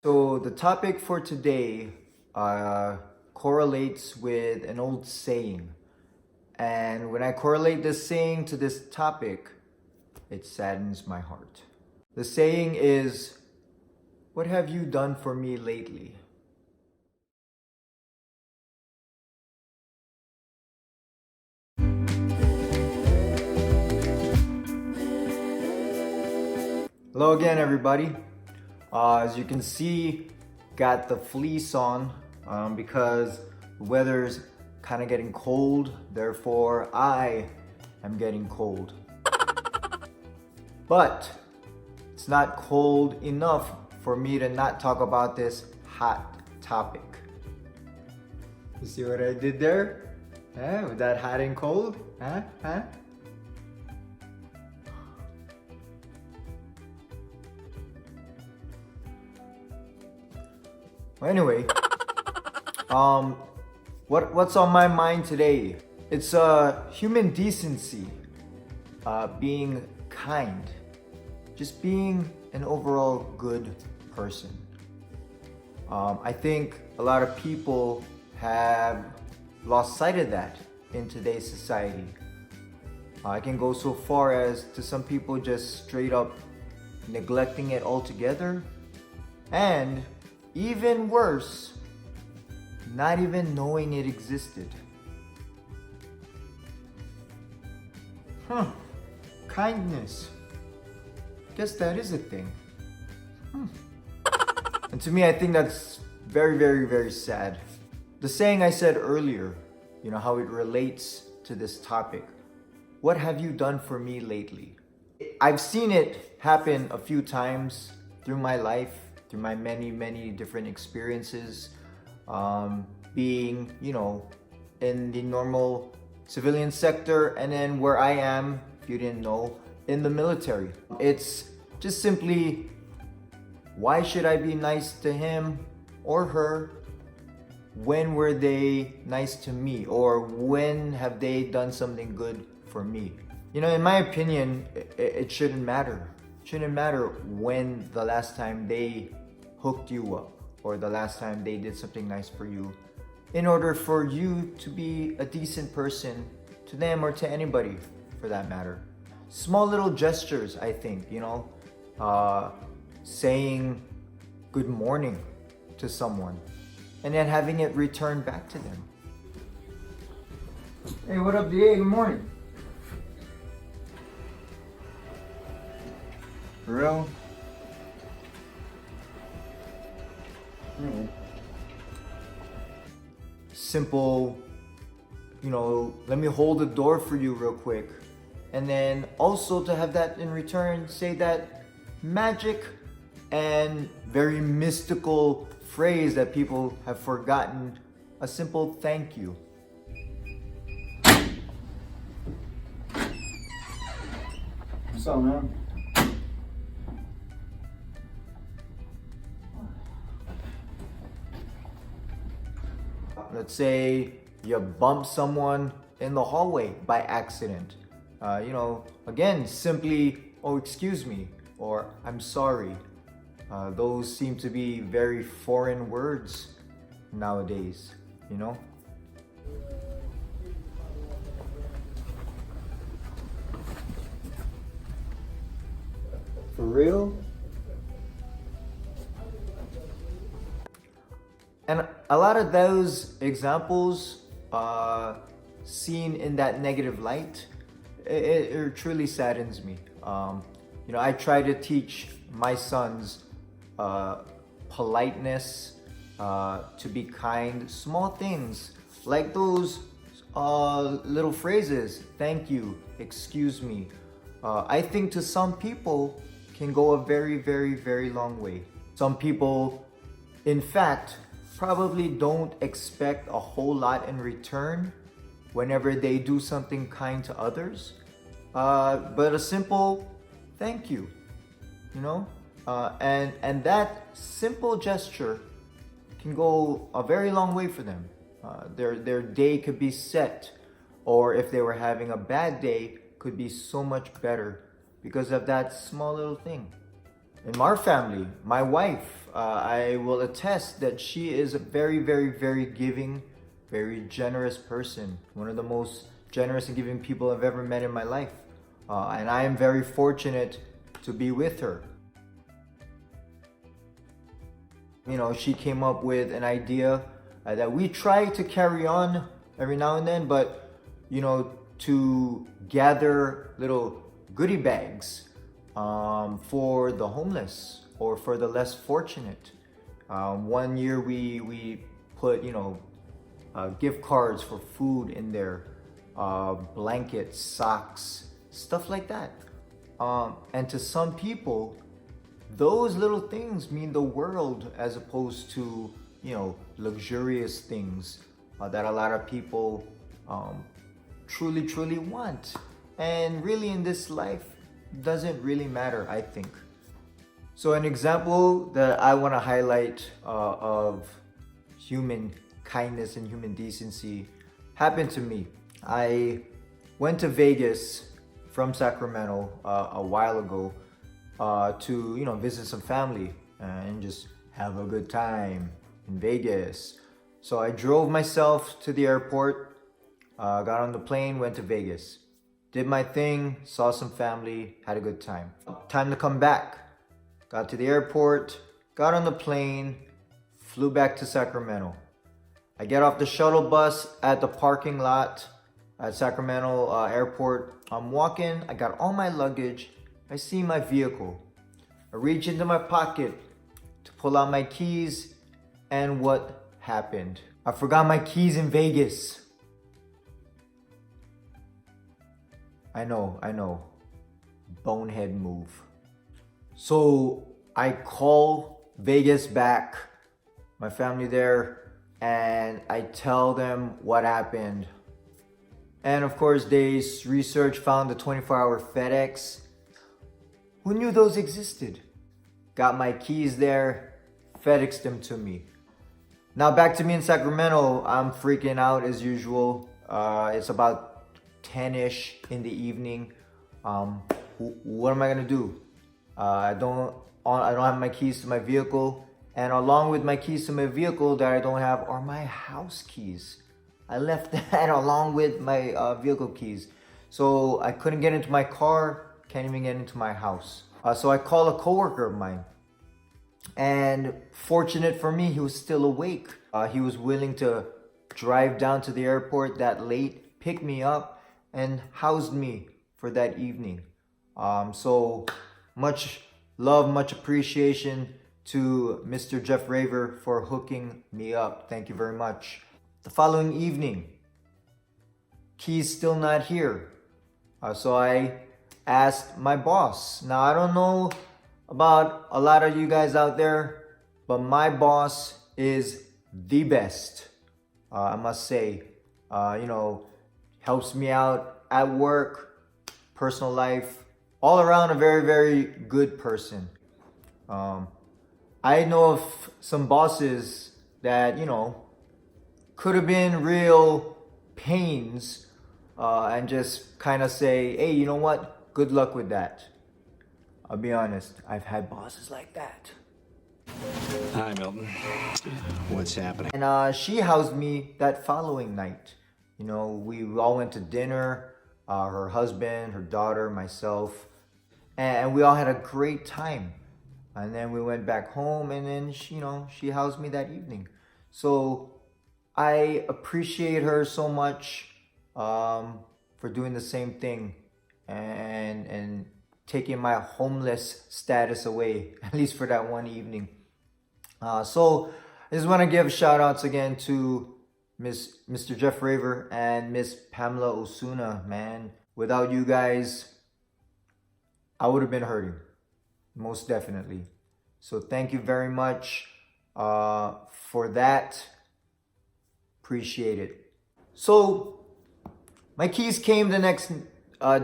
So the topic for today correlates with an old saying. And when I correlate this saying to this topic, it saddens my heart. The saying is, "What have you done for me lately?" Hello again, everybody. As you can see, got the fleece on because the weather's kind of getting cold. Therefore, I am getting cold. But it's not cold enough for me to not talk about this hot topic. You see what I did there? With that hot and cold? Huh? Well, anyway, what's on my mind today? It's human decency, being kind, just being an overall good person. I think a lot of people have lost sight of that in today's society. I can go so far as to some people just straight up neglecting it altogether, and even worse, not even knowing it existed. Kindness. Guess that is a thing. And to me, I think that's very, very, very sad. The saying I said earlier, you know, how it relates to this topic. What have you done for me lately? I've seen it happen a few times through my life, through my many, many different experiences, being, you know, in the normal civilian sector, and then where I am, if you didn't know, in the military. It's just simply, why should I be nice to him or her? When were they nice to me? Or when have they done something good for me? You know, in my opinion, it shouldn't matter. It shouldn't matter when the last time they hooked you up or the last time they did something nice for you, in order for you to be a decent person to them or to anybody for that matter. Small little gestures, I think, you know, saying good morning to someone and then having it returned back to them. Hey, what up, DA? Good morning. For real? Simple, you know, let me hold the door for you real quick. And then also to have that in return, say that magic and very mystical phrase that people have forgotten, a simple thank you. What's up, man? Let's say you bump someone in the hallway by accident. You know, again, simply, oh, excuse me, or I'm sorry. Those seem to be very foreign words nowadays, you know? For real? And a lot of those examples seen in that negative light, it truly saddens me. You know, I try to teach my sons politeness, to be kind, small things like those little phrases, thank you, excuse me. I think to some people can go a very, very, very long way. Some people, in fact, probably don't expect a whole lot in return whenever they do something kind to others. But a simple thank you, you know? And that simple gesture can go a very long way for them. Their day could be set, or if they were having a bad day, could be so much better because of that small little thing. in our family, my wife, I will attest that she is a very, very, very giving, very generous person. One of the most generous and giving people I've ever met in my life. And I am very fortunate to be with her. You know, she came up with an idea that we try to carry on every now and then, but you know, to gather little goodie bags for the homeless or for the less fortunate. One year we put, you know, gift cards for food in there, blankets, socks, stuff like that. And to some people, those little things mean the world as opposed to, you know, luxurious things that a lot of people truly want. And really in this life doesn't really matter, I think. So an example that I want to highlight of human kindness and human decency happened to me. I went to Vegas from Sacramento a while ago to, you know, visit some family and just have a good time in Vegas. So I drove myself to the airport, got on the plane, went to Vegas, did my thing, saw some family, had a good time. Time to come back. Got to the airport, got on the plane, flew back to Sacramento. I get off the shuttle bus at the parking lot at Sacramento airport. I'm walking, I got all my luggage. I see my vehicle. I reach into my pocket to pull out my keys, and what happened? I forgot my keys in Vegas. I know. Bonehead move. So I call Vegas back, my family there, and I tell them what happened. And of course, they research, found the 24-hour FedEx. Who knew those existed? Got my keys there, FedExed them to me. Now back to me in Sacramento, I'm freaking out as usual. It's about 10-ish in the evening. What am I gonna do? I don't have my keys to my vehicle, and along with my keys to my vehicle that I don't have are my house keys. I left that along with my vehicle keys. So I couldn't get into my car, can't even get into my house. So I call a coworker of mine, and fortunate for me, he was still awake. He was willing to drive down to the airport that late, pick me up, and housed me for that evening. So much love, much appreciation to Mr. Jeff Raver for hooking me up. Thank you very much. The following evening, keys still not here. So I asked my boss. Now I don't know about a lot of you guys out there, but my boss is the best. I must say, you know, helps me out at work, personal life, all around a very, very good person. I know of some bosses that, you know, could have been real pains and just kind of say, hey, you know what? Good luck with that. I'll be honest, I've had bosses like that. Hi, Milton. What's happening? And she housed me that following night. You know, we all went to dinner, her husband, her daughter, myself, and we all had a great time. And then we went back home, and then she, you know, she housed me that evening. So I appreciate her so much for doing the same thing and taking my homeless status away, at least for that one evening. So I just want to give shout outs again to Mr. Jeff Raver and Miss Pamela Osuna, man. Without you guys, I would have been hurting, most definitely. So thank you very much for that. Appreciate it. So my keys came the next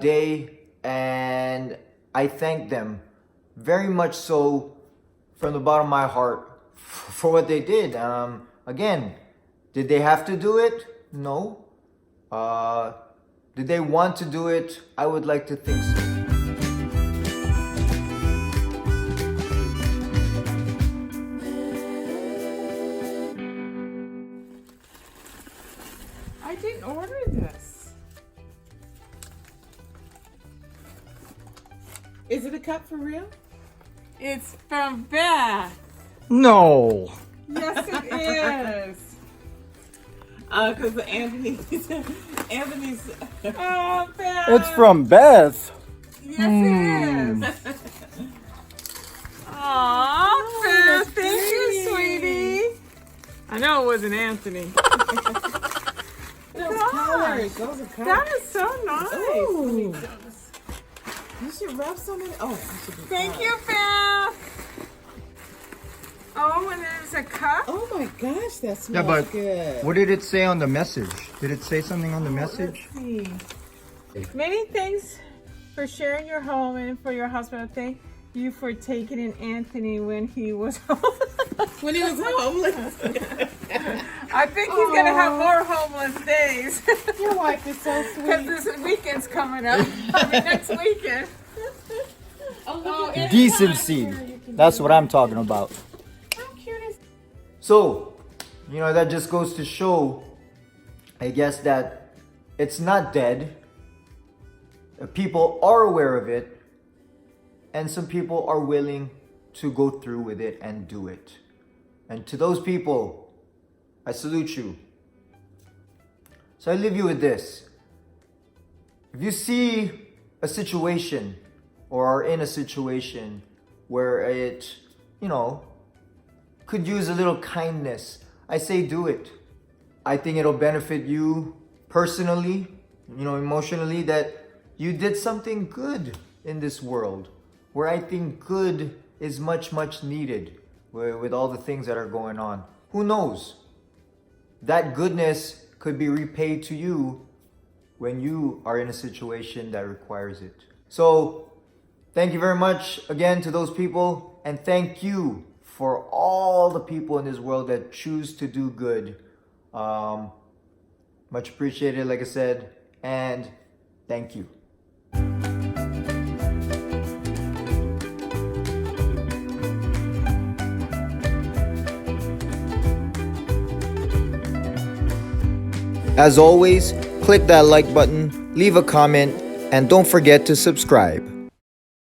day, and I thank them very much so from the bottom of my heart for what they did. Again, did they have to do it? No. Did they want to do it? I would like to think so. I didn't order this. Is it a cup for real? It's from Beth. No. Yes, it is. Because Anthony's. Oh, Beth. It's from Beth. Yes, it is. Aw, Beth, thank you, sweetie. I know it wasn't Anthony. Those colors. Those are colors. That is so nice. Ooh. You should rub some of it. Oh, I should be Thank proud. you, Beth. Oh, and there's a cup. Oh my gosh, that smells Yeah, but good. what did it say on the message? Did it say something on the message? Let's see. Many thanks for sharing your home and for your hospital. Thank you for taking in Anthony when he was homeless. When he was homeless. I think he's going to have more homeless days. Your wife is so Because sweet. this weekend's coming up. I mean, next weekend. Oh, look at Decency. That's what I'm talking about. how cute is So, you know, that just goes to show, I guess, that it's not dead. People are aware of it, and some people are willing to go through with it and do it. And to those people, I salute you. So I leave you with this. If you see a situation or are in a situation where it, you know, could use a little kindness, I say do it. I think it'll benefit you personally, you know, emotionally, that you did something good in this world, where I think good is much, much needed with all the things that are going on. Who knows? That goodness could be repaid to you when you are in a situation that requires it. So, thank you very much again to those people, and thank you for all the people in this world that choose to do good. Much appreciated, like I said, and thank you. As always, click that like button, leave a comment, and don't forget to subscribe.